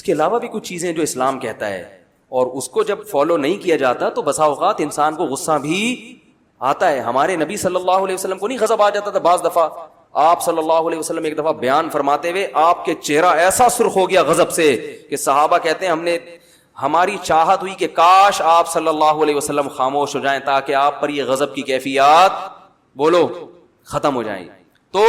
اس کے علاوہ بھی کچھ چیزیں جو اسلام کہتا ہے اور اس کو جب فالو نہیں کیا جاتا تو بسا اوقات انسان کو غصہ بھی آتا ہے. ہمارے نبی صلی اللہ علیہ وسلم کو نہیں غضب آ جاتا تھا بعض دفعہ. آپ صلی اللہ علیہ وسلم ایک دفعہ بیان فرماتے ہوئے آپ کے چہرہ ایسا سرخ ہو گیا غضب سے کہ صحابہ کہتے ہیں ہماری چاہت ہوئی کہ کاش آپ صلی اللہ علیہ وسلم خاموش ہو جائیں تاکہ آپ پر یہ غضب کی کیفیات بولو ختم ہو جائیں. تو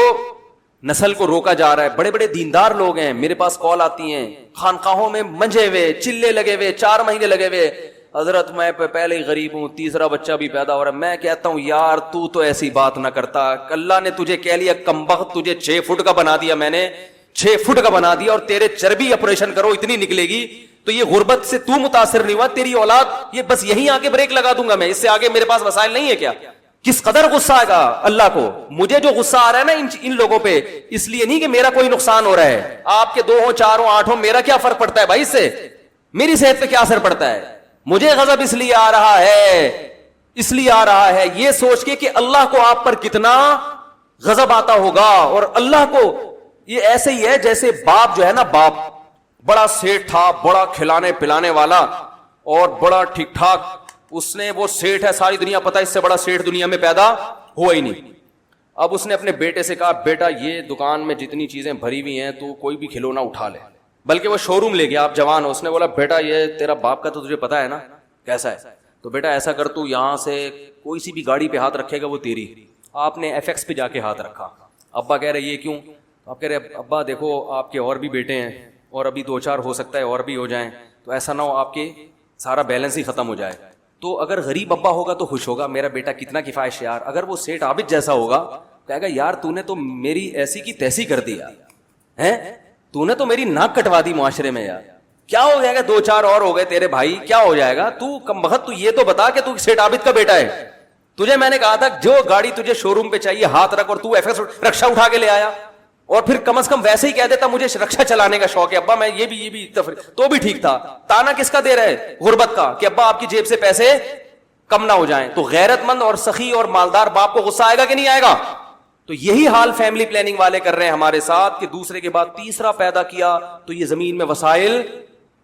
نسل کو روکا جا رہا ہے. بڑے بڑے دیندار لوگ ہیں, میرے پاس کال آتی ہیں, خانقاہوں میں منجے ہوئے, چلے لگے ہوئے, 4 مہینے لگے ہوئے, حضرت میں پہلے ہی غریب ہوں, تیسرا بچہ بھی پیدا ہو رہا ہے. میں کہتا ہوں یار تو ایسی بات نہ کرتا, اللہ نے تجھے کہہ لیا کمبخت, تجھے 6 فٹ کا بنا دیا, میں نے 6 فٹ کا بنا دیا, اور تیرے چربی آپریشن کرو اتنی نکلے گی, تو یہ غربت سے تو متاثر نہیں ہوا, تیری اولاد یہ بس یہیں آ کے بریک لگا دوں گا میں, اس سے آگے میرے پاس وسائل نہیں ہے کیا. کس قدر غصہ آئے گا اللہ کو. مجھے جو غصہ آ رہا ہے نا ان لوگوں پہ, اس لیے نہیں کہ میرا کوئی نقصان ہو رہا ہے, آپ کے 2 ہوں 4 ہوں 8 ہوں, میرا کیا فرق پڑتا ہے بھائی, اس سے میری صحت پہ کیا اثر پڑتا ہے. مجھے غضب اس لیے آ رہا ہے یہ سوچ کے کہ اللہ کو آپ پر کتنا غضب آتا ہوگا. اور اللہ کو یہ ایسے ہی ہے جیسے باپ جو ہے نا, باپ بڑا سیٹ تھا, بڑا کھلانے پلانے والا اور بڑا ٹھیک ٹھاک, اس نے وہ سیٹ ہے ساری دنیا پتہ, اس سے بڑا سیٹ دنیا میں پیدا ہوا ہی نہیں. اب اس نے اپنے بیٹے سے کہا بیٹا یہ دکان میں جتنی چیزیں بھری ہوئی ہیں تو کوئی بھی کھلونا اٹھا لے, بلکہ وہ شو روم لے گیا, آپ جوان ہو. اس نے بولا بیٹا یہ تیرا باپ کا تو تجھے پتا ہے نا کیسا ہے, تو بیٹا ایسا کر تو یہاں سے کوئی سی بھی گاڑی پہ ہاتھ رکھے گا وہ تیری. آپ نے FX پہ جا کے ہاتھ رکھا. ابا کہہ رہے یہ کیوں؟ آپ کہہ رہے ابا دیکھو آپ کے اور بھی بیٹے ہیں اور ابھی 2-4 ہو سکتا ہے اور بھی ہو جائیں, تو ایسا نہ ہو آپ کے سارا بیلنس ہی ختم ہو جائے. تو اگر غریب ابا ہوگا تو خوش ہوگا, میرا بیٹا کتنا کفایت یار. اگر وہ سیٹ عابد جیسا ہوگا کہے گا یار تو نے تو میری ایسی کی تیسی کر دی یار, ہیں تو نے تو میری ناک کٹوا دی معاشرے میں یار. کیا ہو جائے گا 2-4 اور ہو گئے تیرے بھائی, کیا ہو جائے گا, تو کم بخت تو یہ تو بتا کہ تو سیٹ عابد کا بیٹا ہے. تجھے میں نے کہا تھا جو گاڑی تجھے شو روم پہ چاہیے ہاتھ رکھ, اور تو رکشا اٹھا کے لے آیا, اور پھر کم از کم ویسے ہی کہہ دیتا مجھے رکشا چلانے کا شوق ہے ابا, میں یہ بھی تو بھی ٹھیک تھا. تانا کس کا دے رہا ہے, غربت کا, کہ ابا آپ کی جیب سے پیسے کم نہ ہو جائیں. تو غیرت مند اور سخی اور مالدار باپ کو غصہ آئے گا کہ نہیں آئے گا؟ تو یہی حال فیملی پلاننگ والے کر رہے ہیں ہمارے ساتھ, کہ دوسرے کے بعد تیسرا پیدا کیا تو یہ زمین میں وسائل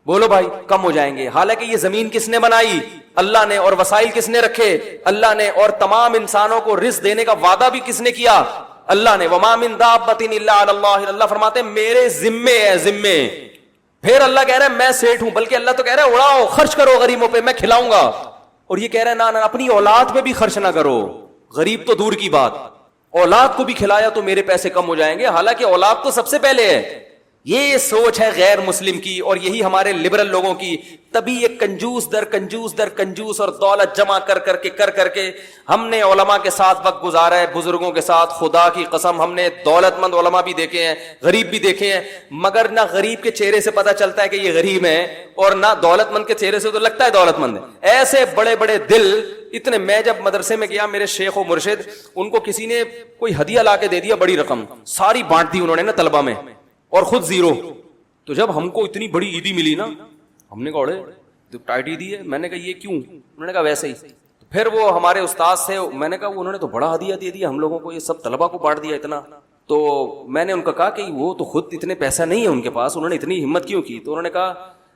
بولو بھائی کم ہو جائیں گے. حالانکہ یہ زمین کس نے بنائی؟ اللہ نے. اور وسائل کس نے رکھے؟ اللہ نے. اور تمام انسانوں کو رزق دینے کا وعدہ بھی کس نے کیا؟ اللہ نے. وما من دابۃ الا علی اللہ, اللہ فرماتے ہیں میرے ذمے ہے, ذمے. پھر اللہ کہہ رہا ہے میں سیٹ ہوں, بلکہ اللہ تو کہہ رہا ہے اڑاؤ خرچ کرو غریبوں پہ, میں کھلاؤں گا. اور یہ کہہ رہا ہے نہ اپنی اولاد پہ بھی خرچ نہ کرو, غریب تو دور کی بات, اولاد کو بھی کھلایا تو میرے پیسے کم ہو جائیں گے. حالانکہ اولاد تو سب سے پہلے ہے. یہ سوچ ہے غیر مسلم کی, اور یہی ہمارے لبرل لوگوں کی. تبھی یہ کنجوس در کنجوس در کنجوس, اور دولت جمع کر کر کے ہم نے علماء کے ساتھ وقت گزارا ہے, بزرگوں کے ساتھ. خدا کی قسم ہم نے دولت مند علماء بھی دیکھے ہیں, غریب بھی دیکھے ہیں, مگر نہ غریب کے چہرے سے پتہ چلتا ہے کہ یہ غریب ہے, اور نہ دولت مند کے چہرے سے تو لگتا ہے دولت مند ہے. ایسے بڑے بڑے دل اتنے. میں جب مدرسے میں گیا, میرے شیخ و مرشد, ان کو کسی نے کوئی ہدیہ لا کے دے دیا, بڑی رقم, ساری بانٹ دی انہوں نے نا طلبہ میں, اور خود زیرو. تو جب ہم کو اتنی بڑی عیدی ملی نا, ہم نے کہا اڑے تو ٹائٹ عیدی ہے. میں نے کہا یہ کیوں؟ انہوں نے کہا ویسے ہی. پھر وہ ہمارے استاد سے, میں نے کہا انہوں نے تو بڑا ہدیہ دے دیا ہم لوگوں کو, یہ سب طلبہ کو بانٹ دیا اتنا. تو میں نے ان کو کہا کہ وہ تو خود اتنے پیسہ نہیں ہے ان کے پاس, انہوں نے اتنی ہمت کیوں کی؟ تو انہوں نے کہا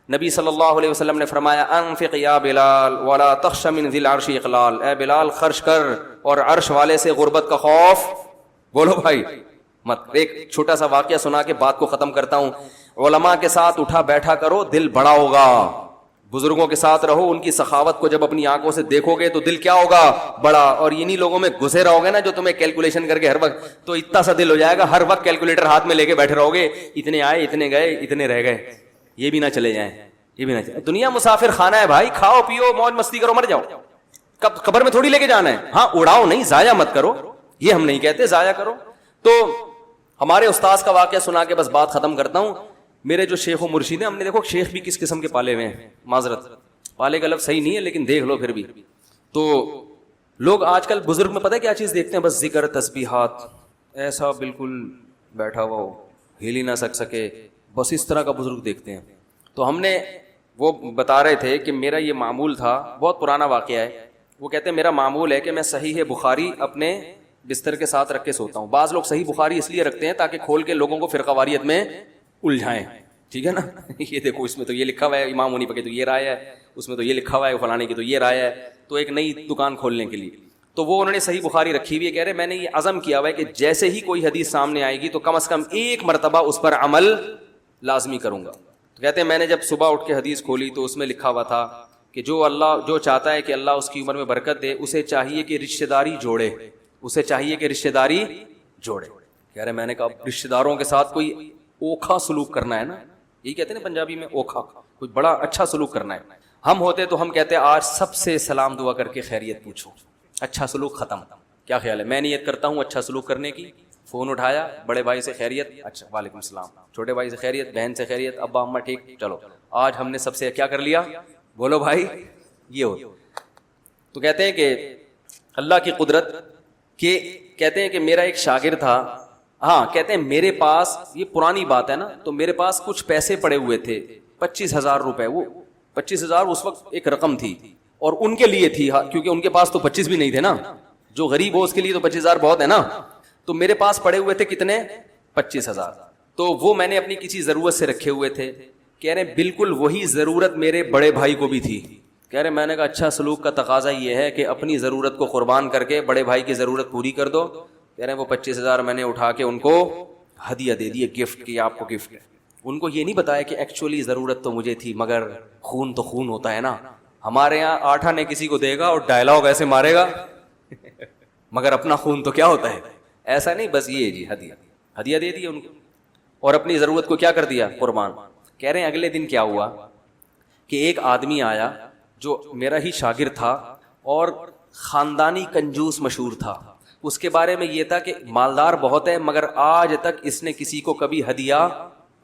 نبی صلی اللہ علیہ وسلم نے فرمایا انفق یا بلال ولا تخش من ذی العرش اقلال, اے بلال خرچ کر اور عرش والے سے غربت کا خوف بولو بھائی مت. ایک چھوٹا سا واقعہ سنا کے بات کو ختم کرتا ہوں. علماء کے ساتھ اٹھا بیٹھا کرو, دل بڑا ہوگا. بزرگوں کے ساتھ رہو, ان کی سخاوت کو جب اپنی آنکھوں سے دیکھو گے تو دل کیا ہوگا؟ بڑا. اور انہی لوگوں میں گھسے رہو گے نا جو تمہیں کیلکولیشن کر کے ہر وقت, تو اتنا سا دل ہو جائے گا ہر وقت کیلکولیٹر ہاتھ میں لے کے بیٹھے رہو گے, اتنے آئے اتنے گئے اتنے رہ گئے, یہ بھی نہ چلے جائیں, یہ بھی نہ چلے. دنیا مسافر خانہ ہے بھائی, کھاؤ پیو موج مستی کرو مر جاؤ, کب قبر میں تھوڑی لے کے جانا ہے. ہاں اڑاؤ نہیں, ضائع مت کرو, یہ ہم نہیں کہتے ضائع کرو. تو ہمارے استاذ کا واقعہ سنا کے بس بات ختم کرتا ہوں. میرے جو شیخ و مرشید ہیں, ہم نے دیکھو شیخ بھی کس قسم کے پالے ہوئے ہیں, معذرت پالے کا لفظ صحیح نہیں ہے لیکن دیکھ لو پھر بھی. تو لوگ آج کل بزرگ میں پتہ ہے کیا چیز دیکھتے ہیں؟ بس ذکر تسبیحات, ایسا بالکل بیٹھا ہوا ہو, ہل ہی نہ سکے, بس اس طرح کا بزرگ دیکھتے ہیں. تو ہم نے وہ بتا رہے تھے کہ میرا یہ معمول تھا, بہت پرانا واقعہ ہے. وہ کہتے ہیں میرا معمول ہے کہ میں صحیح بخاری اپنے بستر کے ساتھ رکھ کے سوتا ہوں. بعض لوگ صحیح بخاری اس لیے رکھتے ہیں تاکہ کھول کے لوگوں کو فرقہ واریت میں الجھائیں. ٹھیک ہے نا, یہ دیکھو اس میں تو یہ لکھا ہوا ہے, امام حنیفہ کی تو یہ رائے ہے, اس میں تو یہ لکھا ہوا ہے, فلانے کی تو یہ رائے ہے, تو ایک نئی دکان کھولنے کے لیے. تو وہ انہوں نے صحیح بخاری رکھی ہوئی ہے, کہہ رہے میں نے یہ عزم کیا ہوا ہے کہ جیسے ہی کوئی حدیث سامنے آئے گی تو کم از کم ایک مرتبہ اس پر عمل لازمی کروں گا. تو کہتے ہیں میں نے جب صبح اٹھ کے حدیث کھولی تو اس میں لکھا ہوا تھا کہ جو چاہتا ہے کہ اللہ اس کی عمر میں برکت دے, اسے چاہیے کہ رشتہ داری جوڑے, اسے چاہیے کہ رشتہ داری جوڑے. کہہ رہے میں نے کہا رشتہ داروں کے ساتھ کوئی اوکھا سلوک کرنا ہے نا, یہی کہتے ہیں نا پنجابی میں اوکھا, کوئی بڑا اچھا سلوک کرنا ہے. ہم ہوتے تو ہم کہتے آج سب سے سلام دعا کر کے خیریت پوچھو, اچھا سلوک ختم. کیا خیال ہے؟ میں نیت کرتا ہوں اچھا سلوک کرنے کی, فون اٹھایا, بڑے بھائی سے خیریت, اچھا وعلیکم السلام, چھوٹے بھائی سے خیریت, بہن سے خیریت, ابا اماں ٹھیک, چلو آج ہم نے سب سے کیا کر لیا, بولو بھائی یہ ہو. تو کہتے ہیں کہ اللہ کی قدرت کہ کہتے ہیں کہ میرا ایک شاگرد تھا, ہاں کہتے ہیں میرے پاس, یہ پرانی بات ہے نا, تو میرے پاس کچھ پیسے پڑے ہوئے تھے 25,000 روپے. وہ 25,000 اس وقت ایک رقم تھی اور ان کے لیے تھی, کیونکہ ان کے پاس تو 25 بھی نہیں تھے نا, جو غریب ہو اس کے لیے تو 25,000 بہت ہے نا. تو میرے پاس پڑے ہوئے تھے کتنے, 25,000. تو وہ میں نے اپنی کسی ضرورت سے رکھے ہوئے تھے. کہہ رہے بالکل وہی ضرورت میرے بڑے بھائی کو بھی تھی. کہہ رہے میں نے کہا اچھا سلوک کا تقاضا یہ ہے کہ اپنی ضرورت کو قربان کر کے بڑے بھائی کی ضرورت پوری کر دو. کہہ رہے وہ 25,000 میں نے اٹھا کے ان کو ہدیہ دے دیے, گفٹ کی آپ کو گفٹ. ان کو یہ نہیں بتایا کہ ایکچولی ضرورت تو مجھے تھی, مگر خون تو خون ہوتا ہے نا. ہمارے یہاں آٹھا نے کسی کو دے گا اور ڈائلاگ ایسے مارے گا مگر اپنا خون تو کیا ہوتا ہے, ایسا نہیں, بس یہ جی ہدیہ دے دی ان کو اور اپنی ضرورت کو کیا کر دیا, قربان. کہہ رہے ہیں اگلے دن کیا ہوا کہ ایک آدمی آیا جو میرا ہی شاگرد تھا اور خاندانی کنجوس مشہور تھا. اس کے بارے میں یہ تھا کہ مالدار بہت ہے مگر آج تک اس نے کسی کو کبھی ہدیہ,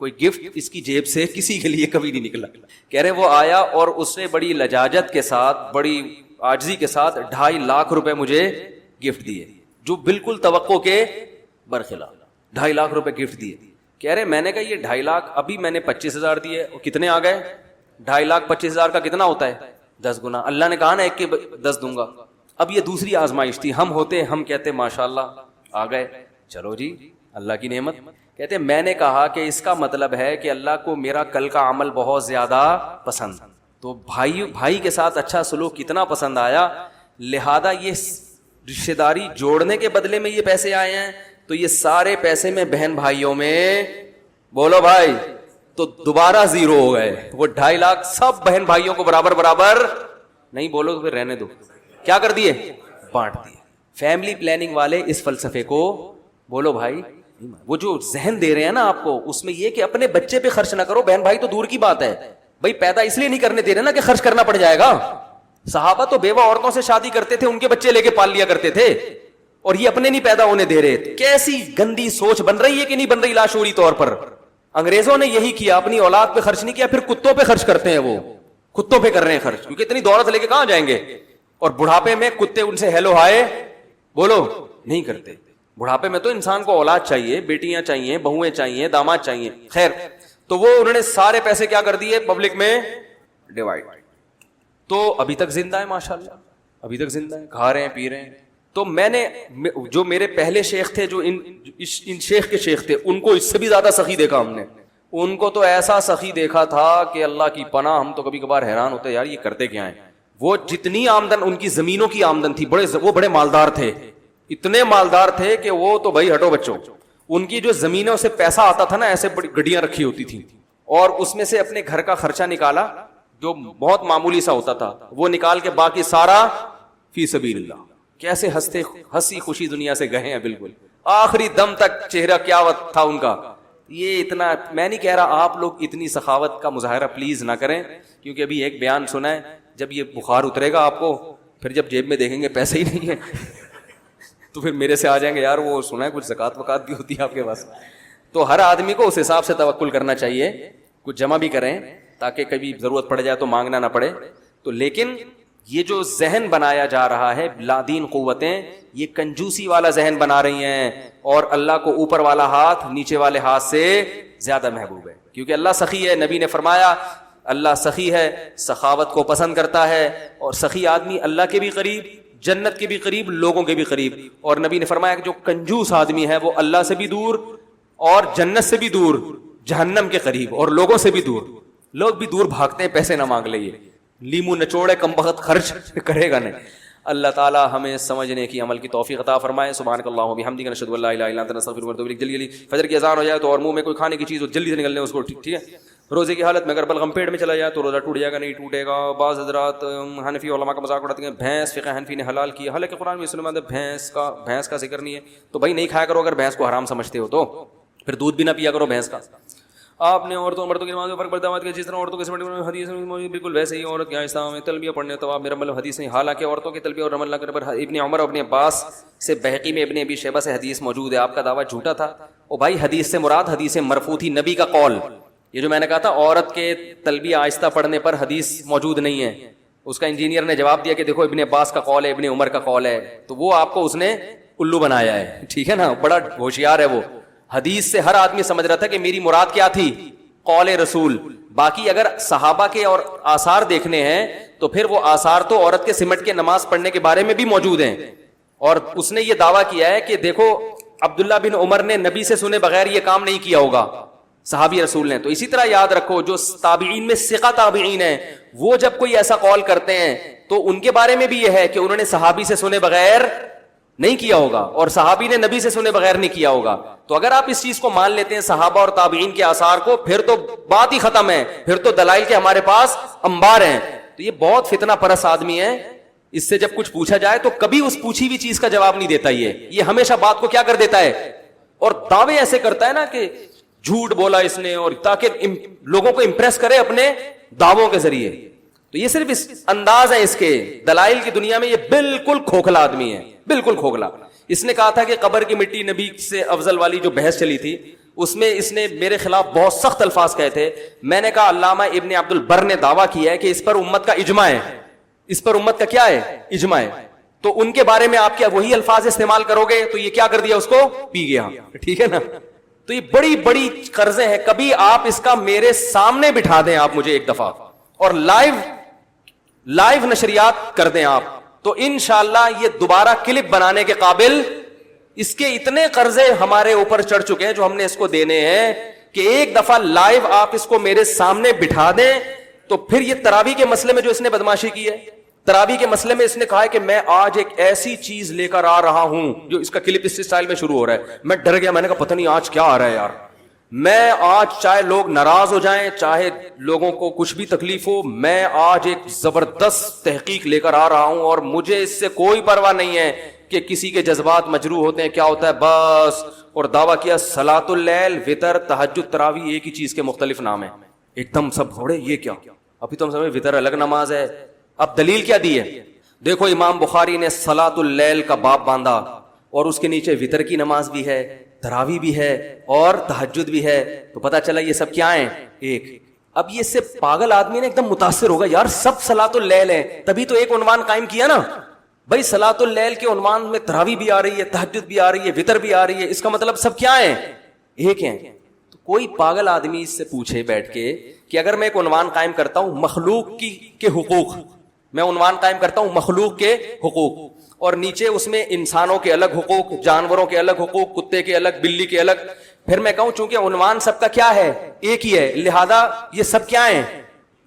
کوئی گفٹ اس کی جیب سے کسی کے لیے کبھی نہیں نکلا. کہہ رہے وہ آیا اور اس نے بڑی لجاجت کے ساتھ, بڑی عاجزی کے ساتھ 2.5 لاکھ روپے مجھے گفٹ دیے, جو بالکل توقع کے برخلاف. 2.5 لاکھ روپے گفٹ دیے. کہہ رہے میں نے کہا یہ 2.5 لاکھ, ابھی میں نے 25,000 دیے, کتنے آ گئے, 2.5 لاکھ 25,000 کا کتنا ہوتا ہے, 10 گنا. اللہ نے کہا نا ایک کے 10 دوں گا. اب یہ دوسری آزمائش تھی, ہم ہوتے ہم کہتے ماشاءاللہ آ گئے, چلو جی اللہ کی نعمت. کہتے میں نے کہا کہ اس کا مطلب ہے کہ اللہ کو میرا کل کا عمل بہت زیادہ پسند, تو بھائی کے ساتھ اچھا سلوک کتنا پسند آیا, لہذا یہ رشتہ داری جوڑنے کے بدلے میں یہ پیسے آئے ہیں, تو یہ سارے پیسے میں بہن بھائیوں میں, بولو بھائی, تو دوبارہ زیرو ہو گئے. وہ 2.5 لاکھ سب بہن بھائیوں کو برابر نہیں, بولو تو پھر رہنے دو, کیا کر دیے, بانٹ دیے. فیملی پلاننگ والے اس فلسفے کو, بولو بھائی, وہ جو ذہن دے رہے ہیں نا آپ کو, اس میں یہ کہ اپنے بچے پہ خرچ نہ کرو, بہن بھائی تو دور کی بات ہے, بھائی پیدا اس لیے نہیں کرنے دے رہے نا کہ خرچ کرنا پڑ جائے گا. صحابہ تو بیوہ عورتوں سے شادی کرتے تھے, ان کے بچے لے کے پال لیا کرتے تھے, اور یہ اپنے نہیں پیدا ہونے دے رہے. کیسی گندی سوچ بن رہی ہے کہ نہیں بن رہی لاشعوری طور پر. انگریزوں نے یہی کیا, اپنی اولاد پہ خرچ نہیں کیا, پھر کتوں پہ خرچ کرتے ہیں, وہ کتوں پہ کر رہے ہیں خرچ, کیونکہ اتنی دولت لے کے کہاں جائیں گے, اور بڑھاپے میں کتے ان سے ہیلو ہائے بولو نہیں کرتے. بڑھاپے میں تو انسان کو اولاد چاہیے, بیٹیاں چاہیے, بہویں چاہیے, داماد چاہیے. خیر, تو وہ انہوں نے سارے پیسے کیا کر دیے, پبلک میں ڈیوائڈ. تو ابھی تک زندہ ہے ماشاءاللہ, ابھی تک زندہ ہے, کھا رہے ہیں پی رہے ہیں. تو میں نے جو میرے پہلے شیخ تھے, جو ان شیخ کے شیخ تھے, ان کو اس سے بھی زیادہ سخی دیکھا ہم نے. ان کو تو ایسا سخی دیکھا تھا کہ اللہ کی پناہ, ہم تو کبھی کبھار حیران ہوتے یار یہ کرتے کیا ہیں. وہ جتنی آمدن, ان کی زمینوں کی آمدن تھی, وہ بڑے مالدار تھے, اتنے مالدار تھے کہ وہ تو بھائی ہٹو بچوں, ان کی جو زمینوں سے پیسہ آتا تھا نا, ایسے بڑی گڈیاں رکھی ہوتی تھی, اور اس میں سے اپنے گھر کا خرچہ نکالا جو بہت معمولی سا ہوتا تھا, وہ نکال کے باقی سارا فی سبیل اللہ. کیسے ہنسی خوشی دنیا سے گئے ہیں, بالکل آخری دم تک چہرہ کیا تھا ان کا. یہ اتنا, میں نہیں کہہ رہا آپ لوگ اتنی سخاوت کا مظاہرہ پلیز نہ کریں, کیونکہ ابھی ایک بیان سنا ہے, جب یہ بخار اترے گا آپ کو, پھر جب جیب میں دیکھیں گے پیسے ہی نہیں ہے تو پھر میرے سے آ جائیں گے, یار وہ سنا ہے کچھ زکات وکات بھی ہوتی ہے آپ کے پاس. تو ہر آدمی کو اس حساب سے توکل کرنا چاہیے, کچھ جمع بھی کریں تاکہ کبھی ضرورت پڑ جائے تو مانگنا نہ پڑے. تو لیکن یہ جو ذہن بنایا جا رہا ہے, لادین قوتیں یہ کنجوسی والا ذہن بنا رہی ہیں, اور اللہ کو اوپر والا ہاتھ نیچے والے ہاتھ سے زیادہ محبوب ہے, کیونکہ اللہ سخی ہے. نبی نے فرمایا اللہ سخی ہے, سخاوت کو پسند کرتا ہے, اور سخی آدمی اللہ کے بھی قریب, جنت کے بھی قریب, لوگوں کے بھی قریب. اور نبی نے فرمایا کہ جو کنجوس آدمی ہے وہ اللہ سے بھی دور اور جنت سے بھی دور. جہنم کے قریب اور لوگوں سے بھی دور. لوگ بھی دور بھاگتے ہیں پیسے نہ مانگ لے, یہ لیمو نچوڑے کم بخت خرچ کرے گا نہیں. اللہ تعالی ہمیں سمجھنے کی عمل کی توفیق عطا فرمائے. سبحانک اللہم و بحمدک نشہد ان لا الہ الا انت نستغفرک ونتوب الیک. جلدی فجر کی اذان ہو جائے تو اور منہ میں کوئی کھانے کی چیز ہو جلدی سے نکل لیں اس کو, ٹھیک ہے. روزے کی حالت میں اگر بلغم پیٹ میں چلا جائے تو روزہ ٹوٹ جائے گا, نہیں ٹوٹے گا. بعض حضرات حنفی علماء کا مذاق اڑاتے ہیں, بھینس فقہ حنفی نے حلال کیا, حالانکہ قرآن میں سنت بھینس کا ذکر نہیں ہے. تو بھائی نہیں کھایا کرو اگر بھینس کو حرام سمجھتے ہو تو, پھر دودھ بھی نہ پیا کرو بھینس کا. آپ نے عورتوں مردوں کی نماز میں فرق بتایا کہ جس طرح عورتوں کے حدیث میں بالکل ویسے ہی عورت کے اسلام میں تلبیہ پڑھنے تو آپ میرا مطلب حدیث نہیں. حالانکہ عورتوں کے تلبیہ اور عمل نہ کرنے پر ابن عمر اور ابن عباس سے بحقی میں ابن ابی شیبہ سے حدیث موجود ہے. آپ کا دعویٰ جھوٹا تھا. او بھائی حدیث سے مراد حدیث مرفوع تھی, نبی کا قول. یہ جو میں نے کہا تھا عورت کے تلبیہ آہستہ پڑھنے پر حدیث موجود نہیں ہے, اس کا انجینئر نے جواب دیا کہ دیکھو ابن عباس کا قول ہے, ابن عمر کا قول ہے. تو وہ آپ کو اس نے الو بنایا ہے, ٹھیک ہے نا, بڑا ہوشیار ہے وہ. حدیث سے ہر آدمی سمجھ رہا تھا کہ میری مراد کیا تھی, قول رسول. باقی اگر صحابہ کے اور آثار دیکھنے ہیں تو پھر وہ آثار تو عورت کے سمٹ کے نماز پڑھنے کے بارے میں بھی موجود ہیں. اور اس نے یہ دعویٰ کیا ہے کہ دیکھو عبداللہ بن عمر نے نبی سے سنے بغیر یہ کام نہیں کیا ہوگا, صحابی رسول نے. تو اسی طرح یاد رکھو جو تابعین میں ثقہ تابعین ہیں وہ جب کوئی ایسا قول کرتے ہیں تو ان کے بارے میں بھی یہ ہے کہ انہوں نے صحابی سے سنے بغیر نہیں کیا ہوگا اور صحابی نے نبی سے سنے بغیر نہیں کیا ہوگا. تو اگر آپ اس چیز کو مان لیتے ہیں صحابہ اور تابعین کے آثار کو, پھر تو بات ہی ختم ہے, پھر تو دلائل کے ہمارے پاس انبار ہیں. تو یہ بہت فتنہ پرست آدمی ہے, اس سے جب کچھ پوچھا جائے تو کبھی اس پوچھی ہوئی چیز کا جواب نہیں دیتا. یہ ہمیشہ بات کو کیا کر دیتا ہے اور دعوے ایسے کرتا ہے نا کہ جھوٹ بولا اس نے, اور تاکہ لوگوں کو امپریس کرے اپنے دعووں کے ذریعے. تو یہ صرف اس انداز ہے اس کے. دلائل کی دنیا میں یہ بالکل کھوکھلا آدمی ہے, بالکل کھوکھلا. اس نے کہا تھا کہ قبر کی مٹی نبی سے افضل والی جو بحث چلی تھی اس میں اس نے میرے خلاف بہت سخت الفاظ کہے تھے. میں نے کہا علامہ ابن عبد البر نے دعویٰ کیا ہے کہ اس پر امت کا اجماع ہے, اس پر امت کا کیا ہے, اجماع ہے. تو ان کے بارے میں آپ کیا وہی الفاظ استعمال کرو گے؟ تو یہ کیا کر دیا, اس کو پی گیا, ٹھیک ہے نا. تو یہ بڑی بڑی قرضیں ہیں. کبھی آپ اس کا میرے سامنے بٹھا دیں آپ مجھے ایک دفعہ اور لائیو نشریات کر دیں آپ, تو انشاءاللہ یہ دوبارہ کلپ بنانے کے قابل. اس کے اتنے قرضے ہمارے اوپر چڑھ چکے ہیں جو ہم نے اس کو دینے ہیں کہ ایک دفعہ لائیو آپ اس کو میرے سامنے بٹھا دیں. تو پھر یہ تراویح کے مسئلے میں جو اس نے بدماشی کی ہے, تراویح کے مسئلے میں اس نے کہا ہے کہ میں آج ایک ایسی چیز لے کر آ رہا ہوں, جو اس کا کلپ اس اسٹائل میں شروع ہو رہا ہے. میں ڈر گیا, میں نے کہا پتہ نہیں آج کیا آ رہا ہے یار. میں آج چاہے لوگ ناراض ہو جائیں, چاہے لوگوں کو کچھ بھی تکلیف ہو, میں آج ایک زبردست تحقیق لے کر آ رہا ہوں اور مجھے اس سے کوئی پرواہ نہیں ہے کہ کسی کے جذبات مجروح ہوتے ہیں, کیا ہوتا ہے بس. اور دعویٰ کیا صلاۃ اللیل, وتر, تہجد, تراویح ایک ہی چیز کے مختلف نام ہیں. ایک دم سب گھوڑے یہ کیا, ابھی تو ہم سمجھ وتر الگ نماز ہے. اب دلیل کیا دی ہے؟ دیکھو امام بخاری نے صلاۃ اللیل کا باب باندھا اور اس کے نیچے وتر کی نماز بھی ہے, تراویح بھی ہے اور تہجد بھی ہے. تو پتا چلا یہ سب کیا ہیں, ایک. اب یہ سے پاگل آدمی نے ایک دم متاثر ہوگا, یار سب صلاۃ اللیل ہے, تبھی تو ایک عنوان قائم کیا نا بھائی. صلاۃ اللیل کے عنوان میں تراویح بھی آ رہی ہے, تہجد بھی آ رہی ہے, وتر بھی آ رہی ہے, اس کا مطلب سب کیا ہیں, ایک ہیں. تو کوئی پاگل آدمی اس سے پوچھے بیٹھ کے کہ اگر میں ایک عنوان قائم کرتا ہوں مخلوق کے حقوق, میں عنوان قائم کرتا ہوں مخلوق کے حقوق, اور نیچے اس میں انسانوں کے الگ حقوق, جانوروں کے الگ حقوق, کتے کے الگ, بلی کے الگ, پھر میں کہوں چونکہ عنوان سب کا کیا ہے, ایک ہی ہے, لہذا یہ سب کیا ہیں,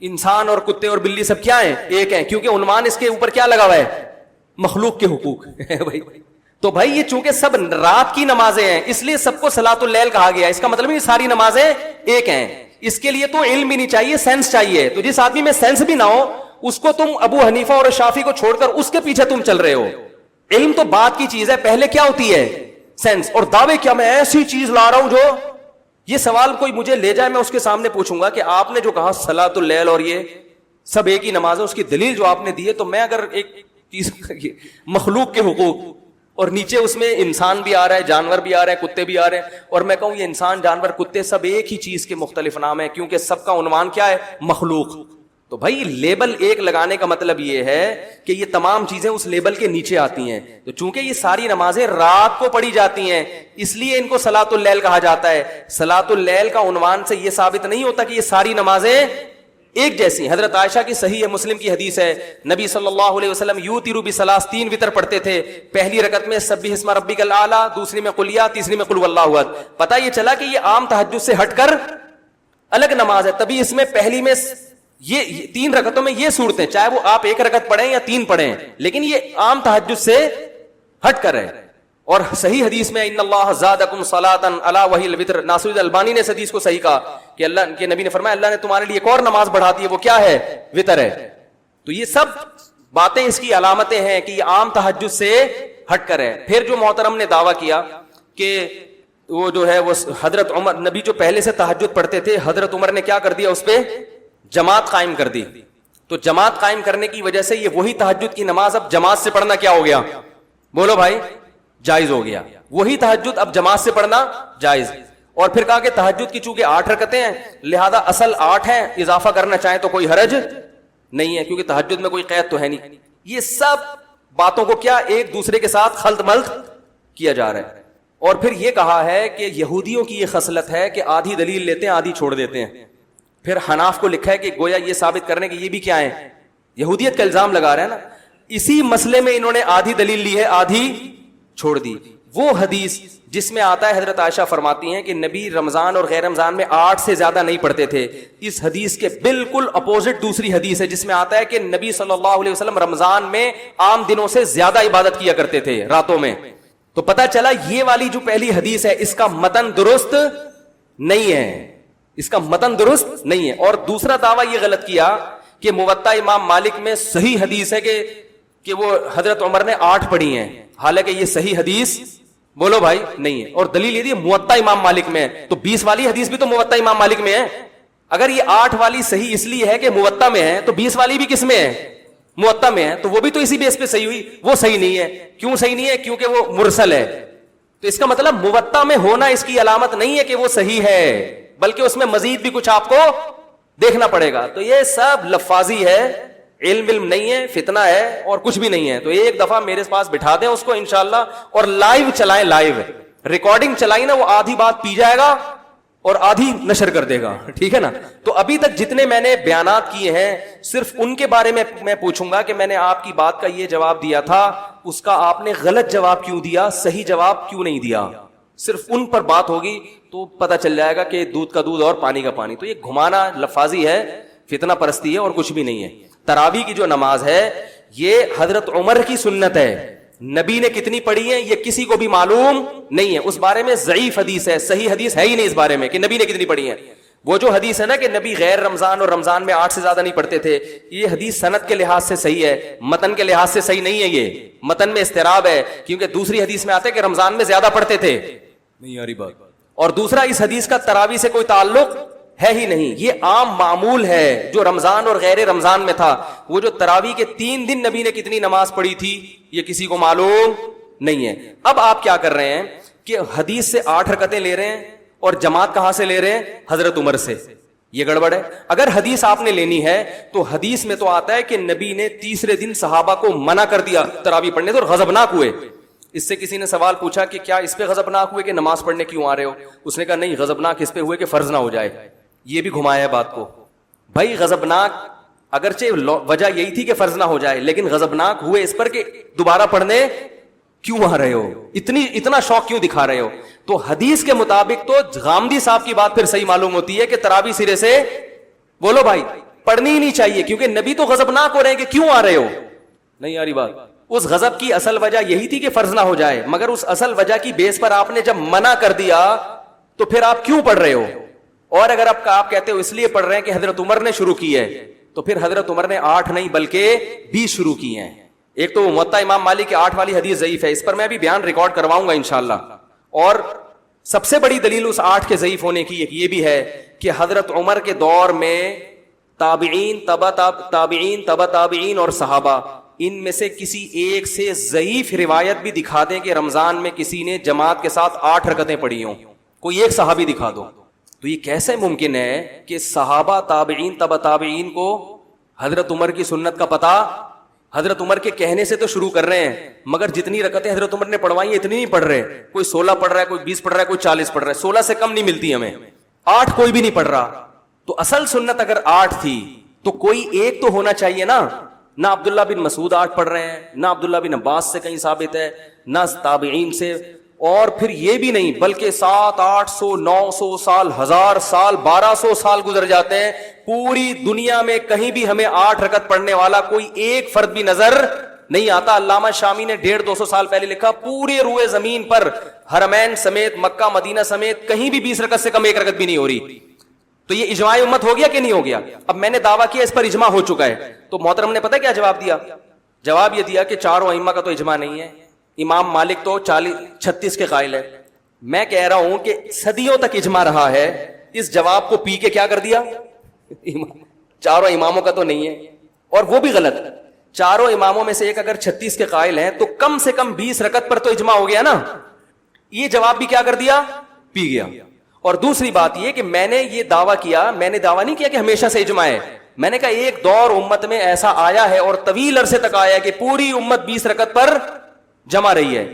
انسان اور کتے اور بلی سب کیا ہیں, ایک ہیں, کیونکہ عنوان اس کے اوپر کیا لگا ہوا ہے, مخلوق کے حقوق. تو بھائی یہ چونکہ سب رات کی نمازیں ہیں اس لیے سب کو صلاۃ اللیل کہا گیا. اس کا مطلب یہ ساری نمازیں ایک ہیں. اس کے لیے تو علم بھی نہیں چاہیے, سینس چاہیے. تو جس آدمی میں سینس بھی نہ ہو اس کو تم ابو حنیفہ اور شافعی کو چھوڑ کر اس کے پیچھے تم چل رہے ہو. علم تو بات کی چیز ہے, پہلے کیا ہوتی ہے, سینس. اور دعوے کیا میں ایسی چیز لا رہا ہوں جو, یہ سوال کوئی مجھے لے جائے میں اس کے سامنے پوچھوں گا کہ آپ نے جو کہا صلاۃ اللیل اور یہ سب ایک ہی نماز ہے, اس کی دلیل جو آپ نے دی ہے. تو میں اگر ایک چیز مخلوق کے حقوق اور نیچے اس میں انسان بھی آ رہا ہے, جانور بھی آ رہے ہیں, کتے بھی آ رہے ہیں, اور میں کہوں یہ انسان, جانور, کتے سب ایک ہی چیز کے مختلف نام ہیں کیونکہ سب کا عنوان کیا ہے, مخلوق. تو بھائی لیبل ایک لگانے کا مطلب یہ ہے کہ یہ تمام چیزیں اس لیبل کے نیچے آتی ہیں. تو چونکہ یہ ساری نمازیں رات کو پڑھی جاتی ہیں اس لیے ان کو صلاۃ اللیل کہا جاتا ہے. صلاۃ اللیل کا عنوان سے یہ ثابت نہیں ہوتا کہ یہ ساری نمازیں ایک جیسی. حضرت عائشہ کی صحیح مسلم کی حدیث ہے, نبی صلی اللہ علیہ وسلم یوتروا بثلاث, 3 وتر پڑھتے تھے. پہلی رکعت میں سبح اسم ربک الاعلی, دوسری میں قل یا, تیسری میں قل واللہ احد. پتہ یہ چلا کہ یہ عام تہجد سے ہٹ کر الگ نماز ہے. تبھی اس میں پہلی میں یہ 3 رکعتوں میں یہ صورتیں, چاہے وہ آپ 1 رکعت پڑھیں یا 3 پڑھیں, لیکن یہ عام تہجد سے ہٹ کر ہے. اور صحیح حدیث میں ان اللہ زادکم صلاۃ الا وہی الوتر, ناصر البانی نے اس حدیث کو صحیح کہا کہ اللہ کے نبی نے فرمایا اللہ نے تمہارے لیے ایک اور نماز بڑھا دی ہے, وہ کیا ہے؟ وتر ہے. تو یہ سب باتیں اس کی علامتیں ہیں کہ یہ عام تہجد سے ہٹ کر ہے. پھر جو محترم نے دعویٰ کیا کہ وہ جو ہے وہ حضرت عمر, نبی جو پہلے سے تہجد پڑھتے تھے, حضرت عمر نے کیا کر دیا, اس پہ جماعت قائم کر دی. تو جماعت قائم کرنے کی وجہ سے یہ وہی تہجد کی نماز اب جماعت سے پڑھنا کیا ہو گیا؟ بولو بھائی, جائز ہو گیا. وہی تہجد اب جماعت سے پڑھنا جائز. اور پھر کہا کہ تہجد کی چونکہ 8 رکعتیں ہیں لہذا اصل 8 ہیں, اضافہ کرنا چاہیں تو کوئی حرج نہیں ہے کیونکہ تہجد میں کوئی قید تو ہے نہیں. یہ سب باتوں کو کیا ایک دوسرے کے ساتھ خلط ملط کیا جا رہا ہے. اور پھر یہ کہا ہے کہ یہودیوں کی یہ خصلت ہے کہ آدھی دلیل لیتے ہیں آدھی چھوڑ دیتے ہیں. پھر حناف کو لکھا ہے کہ گویا یہ ثابت کرنے کہ یہ بھی کیا ہے, یہودیت کا الزام لگا رہے ہیں نا. اسی مسئلے میں انہوں نے آدھی دلیل لی ہے آدھی چھوڑ دی. وہ حدیث جس میں آتا ہے, حضرت عائشہ فرماتی ہیں کہ نبی رمضان اور غیر رمضان میں 8 سے زیادہ نہیں پڑھتے تھے. اس حدیث کے بالکل اپوزٹ دوسری حدیث ہے جس میں آتا ہے کہ نبی صلی اللہ علیہ وسلم رمضان میں عام دنوں سے زیادہ عبادت کیا کرتے تھے راتوں میں. تو پتہ چلا یہ والی جو پہلی حدیث ہے اس کا متن درست نہیں ہے, اس کا متن درست نہیں ہے. اور دوسرا دعویٰ یہ غلط کیا کہ موطا امام مالک میں صحیح حدیث ہے کہ وہ حضرت عمر نے 8 پڑھی ہیں, حالانکہ یہ صحیح حدیث بولو بھائی نہیں ہے. اور دلیل یہ دی موطا امام مالک میں ہے, تو 20 والی حدیث بھی تو موطا امام مالک میں ہے. اگر یہ 8 والی صحیح اس لیے ہے کہ موطا میں ہے تو 20 والی بھی کس میں ہے؟ موطا میں ہے. تو وہ بھی تو اسی بیس پہ صحیح ہوئی. وہ صحیح نہیں ہے. کیوں صحیح نہیں ہے؟ کیونکہ وہ مرسل ہے. تو اس کا مطلب موطا میں ہونا اس کی علامت نہیں ہے کہ وہ صحیح ہے, بلکہ اس میں مزید بھی کچھ آپ کو دیکھنا پڑے گا. تو یہ سب لفاظی ہے, علم نہیں ہے, فتنہ ہے اور کچھ بھی نہیں ہے. تو ایک دفعہ میرے پاس بٹھا دیں اس کو انشاءاللہ, اور لائیو چلائیں, لائیو ریکارڈنگ چلائی نا, وہ آدھی بات پی جائے گا اور آدھی نشر کر دے گا, ٹھیک ہے نا. تو ابھی تک جتنے میں نے بیانات کیے ہیں صرف ان کے بارے میں پوچھوں گا کہ میں نے آپ کی بات کا یہ جواب دیا تھا, اس کا آپ نے غلط جواب کیوں دیا, صحیح جواب کیوں نہیں دیا. صرف ان پر بات ہوگی تو پتہ چل جائے گا کہ دودھ کا دودھ اور پانی کا پانی. تو یہ گھمانا لفاظی ہے, فتنہ پرستی ہے اور کچھ بھی نہیں ہے. تراویح کی جو نماز ہے یہ حضرت عمر کی سنت ہے, نبی نے کتنی پڑھی ہے یہ کسی کو بھی معلوم نہیں ہے. اس بارے میں ضعیف حدیث ہے, صحیح حدیث ہے ہی نہیں اس بارے میں کہ نبی نے کتنی پڑھی ہے. وہ جو حدیث ہے نا کہ نبی غیر رمضان اور رمضان میں 8 سے زیادہ نہیں پڑھتے تھے, یہ حدیث سند کے لحاظ سے صحیح ہے, متن کے لحاظ سے صحیح نہیں ہے. یہ متن میں اضطراب ہے کیونکہ دوسری حدیث میں آتا ہے کہ رمضان میں زیادہ پڑھتے تھے, نہیں آ رہی بات. اور دوسرا اس حدیث کا تراویح سے کوئی تعلق ہے ہی نہیں. یہ عام معمول ہے جو رمضان اور غیر رمضان میں تھا. وہ جو تراویح کے 3 دن نبی نے کتنی نماز پڑھی تھی یہ کسی کو معلوم نہیں ہے. اب آپ کیا کر رہے ہیں کہ حدیث سے 8 رکعتیں لے رہے ہیں اور جماعت کہاں سے لے رہے ہیں؟ حضرت عمر سے. یہ گڑبڑ ہے. اگر حدیث آپ نے لینی ہے تو حدیث میں تو آتا ہے کہ نبی نے تیسرے دن صحابہ کو منع کر دیا تراویح پڑھنے سے اور غضبناک ہوئے. اس سے کسی نے سوال پوچھا کہ کیا اس پہ غضبناک ہوئے کہ نماز پڑھنے کیوں آ رہے ہو؟ اس نے کہا نہیں, غضبناک اس پہ ہوئے کہ فرض نہ ہو جائے. یہ بھی گھمایا بات کو. بھائی غضبناک اگرچہ وجہ یہی تھی کہ فرض نہ ہو جائے, لیکن غضبناک ہوئے اس پر کہ دوبارہ پڑھنے کیوں آ رہے ہو, اتنا شوق کیوں دکھا رہے ہو. تو حدیث کے مطابق تو غامدی صاحب کی بات پھر صحیح معلوم ہوتی ہے کہ تراویح سرے سے بولو بھائی پڑھنی ہی نہیں چاہیے, کیونکہ نبی تو غضبناک ہو رہے ہیں کہ کیوں آ رہے ہو. نہیں آ رہی بات. اس غضب کی اصل وجہ یہی تھی کہ فرض نہ ہو جائے, مگر اس اصل وجہ کی بیس پر آپ نے جب منع کر دیا تو پھر آپ کیوں پڑھ رہے ہو؟ اور اگر آپ کہتے ہو اس لیے پڑھ رہے ہیں کہ حضرت عمر نے شروع کی ہے, تو پھر حضرت عمر نے 8 نہیں بلکہ 20 شروع کی ہیں. ایک تو موطا امام مالک کی 8 والی حدیث ضعیف ہے, اس پر میں بھی بیان ریکارڈ کرواؤں گا انشاءاللہ. اور سب سے بڑی دلیل اس 8 کے ضعیف ہونے کی یہ بھی ہے کہ حضرت عمر کے دور میں تابعین, تبع تابعین اور صحابہ, ان میں سے کسی ایک سے ضعیف روایت بھی دکھا دیں کہ رمضان میں کسی نے جماعت کے ساتھ 8 رکعتیں پڑھی ہوں, کوئی ایک صحابی دکھا دو. تو یہ کیسے ممکن ہے کہ صحابہ, تابعین, تبع تابعین کو حضرت عمر کی سنت کا پتہ حضرت عمر کے کہنے سے تو شروع کر رہے ہیں, مگر جتنی رکعتیں حضرت عمر نے پڑھوائی اتنی نہیں پڑھ رہے. کوئی 16 پڑھ رہا ہے, کوئی 20 پڑھ رہا ہے, کوئی 40 پڑھ رہا ہے. 16 سے کم نہیں ملتی ہمیں, 8 کوئی بھی نہیں پڑھ رہا. تو اصل سنت اگر 8 تھی تو کوئی ایک تو ہونا چاہیے نا. نہ عبداللہ بن مسعود 8 پڑھ رہے ہیں, نہ عبداللہ بن عباس سے کہیں ثابت ہے, نہ تابعین سے, اور پھر یہ بھی نہیں بلکہ 700-800 900 سال 1000 سال 1200 سال گزر جاتے ہیں, پوری دنیا میں کہیں بھی ہمیں 8 رکعت پڑھنے والا کوئی ایک فرد بھی نظر نہیں آتا. علامہ شامی نے 150-200 سال پہلے لکھا پورے روئے زمین پر حرمین سمیت مکہ مدینہ سمیت کہیں بھی 20 رکعت سے کم ایک رکعت بھی نہیں ہو رہی. تو یہ اجماع امت ہو گیا کہ نہیں ہو گیا؟ اب میں نے دعویٰ کیا اس پر اجماع ہو چکا ہے, تو محترم نے پتہ کیا جواب دیا؟ جواب یہ دیا کہ چاروں ائمہ کا تو اجماع نہیں ہے, امام مالک تو 36 کے قائل ہے. میں کہہ رہا ہوں کہ صدیوں تک اجماع رہا ہے, اس جواب کو پی کے کیا کر دیا؟ چاروں اماموں کا تو نہیں ہے, اور وہ بھی غلط. چاروں اماموں میں سے ایک اگر 36 کے قائل ہیں تو کم سے کم 20 رکعت پر تو اجماع ہو گیا نا. یہ جواب بھی کیا کر دیا؟ پی گیا. اور دوسری بات یہ کہ میں نے یہ دعویٰ کیا, میں نے دعویٰ نہیں کیا کہ ہمیشہ سے اجماع ہے, میں نے کہا ایک دور امت میں ایسا آیا ہے اور طویل عرصے تک آیا ہے کہ پوری امت 20 رکعت پر جمع رہی ہے,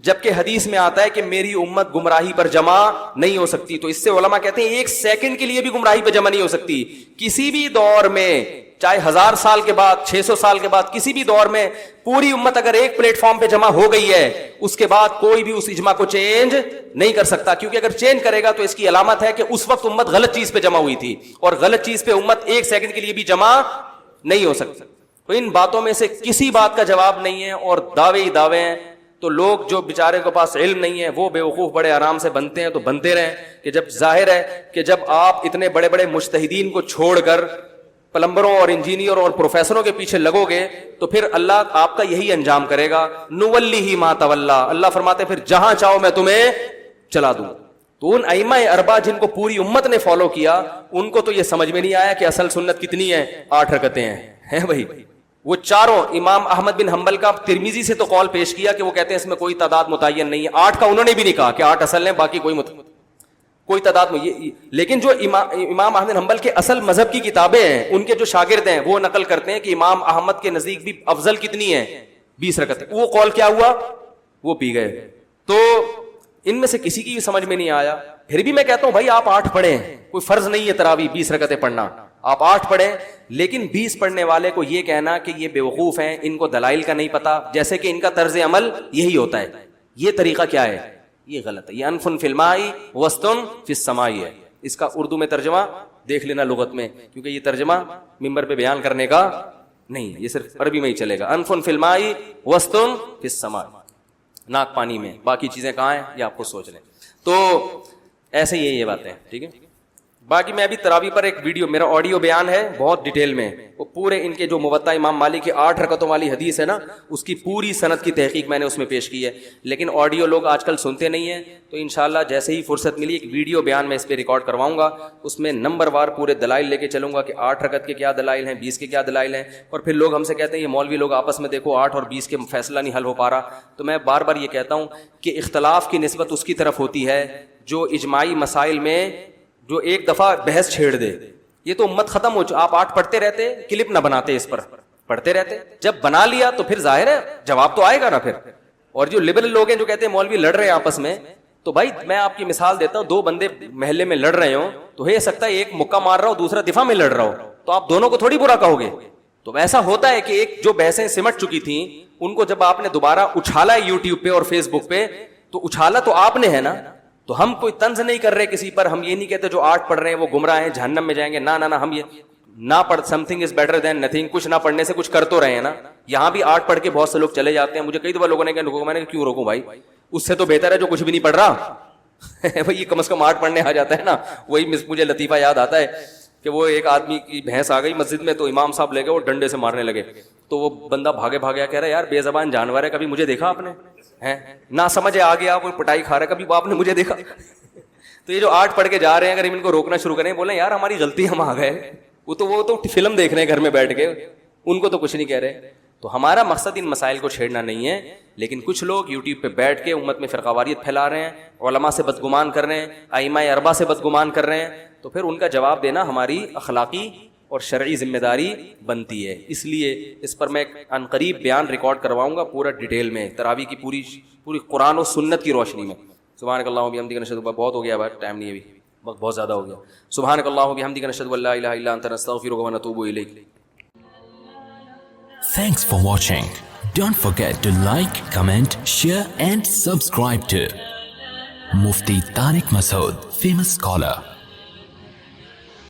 جبکہ حدیث میں آتا ہے کہ میری امت گمراہی پر جمع نہیں ہو سکتی. تو اس سے علماء کہتے ہیں ایک سیکنڈ کے لیے بھی گمراہی پہ جمع نہیں ہو سکتی. کسی بھی دور میں, چاہے 1000 سال کے بعد 600 سال کے بعد, کسی بھی دور میں پوری امت اگر ایک پلیٹ فارم پہ جمع ہو گئی ہے, اس کے بعد کوئی بھی اس اجماع کو چینج نہیں کر سکتا, کیونکہ اگر چینج کرے گا تو اس کی علامت ہے کہ اس وقت امت غلط چیز پہ جمع ہوئی تھی, اور غلط چیز پہ امت ایک سیکنڈ کے لیے بھی جمع نہیں ہو سکتی. تو ان باتوں میں سے کسی بات کا جواب نہیں ہے, اور دعوے ہی دعوے ہیں. تو لوگ جو بیچارے کے پاس علم نہیں ہے وہ بیوقوف بڑے آرام سے بنتے ہیں, تو بنتے رہیں. کہ جب ظاہر ہے کہ جب آپ اتنے بڑے بڑے مجتہدین کو چھوڑ کر پلمبروں اور انجینئر اور پروفیسروں کے پیچھے لگو گے تو پھر اللہ آپ کا یہی انجام کرے گا. نولیہ ما تولی, اللہ فرماتے پھر جہاں چاہو میں تمہیں چلا دوں. تو ان ائمہ اربعہ جن کو پوری امت نے فالو کیا, ان کو تو یہ سمجھ میں نہیں آیا کہ اصل سنت کتنی ہے, 8 رکعتیں ہیں بھائی. وہ چاروں, امام احمد بن حنبل کا ترمذی سے تو قول پیش کیا کہ وہ کہتے ہیں اس میں کوئی تعداد متعین نہیں ہے. 8 کا انہوں نے بھی نہیں کہا کہ 8 اصل ہیں, باقی کوئی تعداد نہیں. لیکن جو امام احمد بن حنبل کے اصل مذہب کی کتابیں ہیں, ان کے جو شاگرد ہیں وہ نقل کرتے ہیں کہ امام احمد کے نزدیک بھی افضل کتنی ہے, 20 رکعت. وہ قول کیا ہوا؟ وہ پی گئے. تو ان میں سے کسی کی بھی سمجھ میں نہیں آیا. پھر بھی میں کہتا ہوں بھائی آپ 8 پڑھیں, کوئی فرض نہیں ہے تراویح 20 رکعتیں پڑھنا, آپ 8 پڑھیں. لیکن 20 پڑھنے والے کو یہ کہنا کہ یہ بیوقوف ہیں, ان کو دلائل کا نہیں پتا, جیسے کہ ان کا طرز عمل یہی ہوتا ہے, یہ طریقہ کیا ہے؟ یہ غلط ہے. یہ انفن فی الماء وسطن فی السماء ہے. اس کا اردو میں ترجمہ دیکھ لینا لغت میں, کیونکہ یہ ترجمہ ممبر پہ بیان کرنے کا نہیں ہے, یہ صرف عربی میں ہی چلے گا. انفن فی الماء وسطن فی السماء, ناک پانی میں, باقی چیزیں کہاں ہیں یہ آپ کو سوچ لیں. تو ایسے ہی یہ باتیں, ٹھیک ہے. باقی میں ابھی تراویح پر ایک ویڈیو, میرا آڈیو بیان ہے بہت ڈیٹیل میں, وہ پورے ان کے جو موطا امام مالک کی 8 رکعتوں والی حدیث ہے نا, اس کی پوری سند کی تحقیق میں نے اس میں پیش کی ہے. لیکن آڈیو لوگ آج کل سنتے نہیں ہیں, تو انشاءاللہ جیسے ہی فرصت ملی ایک ویڈیو بیان میں اس پہ ریکارڈ کرواؤں گا. اس میں نمبر وار پورے دلائل لے کے چلوں گا کہ 8 رکعت کے کیا دلائل ہیں, 20 کے کیا دلائل ہیں. اور پھر لوگ ہم سے کہتے ہیں یہ مولوی لوگ آپس میں دیکھو 8 اور 20 کے فیصلہ نہیں حل ہو پا رہا. تو میں بار بار یہ کہتا ہوں کہ اختلاف کی نسبت اس کی طرف ہوتی ہے جو اجماعی مسائل میں جو ایک دفعہ بحث چھیڑ دے. یہ تو امت ختم ہو, آپ 8 پڑھتے رہتے, کلپ نہ بناتے, اس پر پڑھتے رہتے. جب بنا لیا تو پھر ظاہر ہے جواب تو آئے گا نا پھر. اور جو لبرل لوگ ہیں جو کہتے ہیں مولوی لڑ رہے ہیں آپس میں, تو بھائی میں آپ کی مثال دیتا ہوں, 2 بندے محلے میں لڑ رہے ہوں تو ہو سکتا ہے ایک مکہ مار رہا ہو دوسرا دفاع میں لڑ رہا ہو, تو آپ دونوں کو تھوڑی برا کہو گے. تو ایسا ہوتا ہے کہ ایک جو بحثیں سمٹ چکی تھیں ان کو جب آپ نے دوبارہ اچھالا ہے یوٹیوب پہ اور فیس بک پہ, تو اچھالا تو آپ نے ہے نا. تو ہم کوئی طنز نہیں کر رہے کسی پر, ہم یہ نہیں کہتے جو 8 پڑھ رہے ہیں وہ گمراہ ہیں جہنم میں جائیں گے. نہ ہم یہ نہ پڑھ, some thing is better than nothing, کچھ نہ پڑھنے سے کچھ کر تو رہے ہیں نا. یہاں بھی 8 پڑھ کے بہت سے لوگ چلے جاتے ہیں. مجھے کئی دفعہ لوگوں نے کہا, میں نے کیوں روکوں بھائی, اس سے تو بہتر ہے جو کچھ بھی نہیں پڑھ رہا. بھائی کم از کم 8 پڑھنے آ جاتا ہے نا. وہی مجھے لطیفہ یاد آتا ہے کہ وہ ایک آدمی کی بھینس آ گئی مسجد میں, تو امام صاحب لے گئے, وہ ڈنڈے سے مارنے لگے. تو وہ بندہ بھاگے کہہ رہا ہے یار بے زبان جانور ہے, کبھی مجھے دیکھا آپ نے, نہ سمجھ آ گیا, وہ پٹائی کھا رہا ہے, کبھی آپ نے مجھے دیکھا. تو یہ جو 8 پڑھ کے جا رہے ہیں اگر ان کو روکنا شروع کریں, بولیں یار ہماری غلطی, ہم آ گئے, وہ تو فلم دیکھ رہے ہیں گھر میں بیٹھ کے, ان کو تو کچھ نہیں کہہ رہے. تو ہمارا مقصد ان مسائل کو چھیڑنا نہیں ہے, لیکن کچھ لوگ یوٹیوب پہ بیٹھ کے امت میں فرقہ پھیلا رہے ہیں, علماء سے بدگمان کر رہے ہیں, ائمہ اربعہ سے بدگمان کر رہے ہیں. تو پھر ان کا جواب دینا ہماری اخلاقی اور شرعی ذمہ داری بنتی ہے. اس لیے اس پر میں عن قریب بیان ریکارڈ کرواؤں گا پورا ڈیٹیل میں, تراویح کی پوری قرآن و سنت کی روشنی میں. سبحانک اللہم و بحمدک نشہد, بہت ہو گیا بھائی, ٹائم نہیں ہے ابھی, وقت بہت زیادہ ہو گیا. سبحانک اللہم و بحمدک نشہد ان لا الہ الا انت نستغفرک و نتوب الیک. Thanks for watching. Don't forget to like, comment, share and subscribe to Mufti Tariq Masood, famous scholar.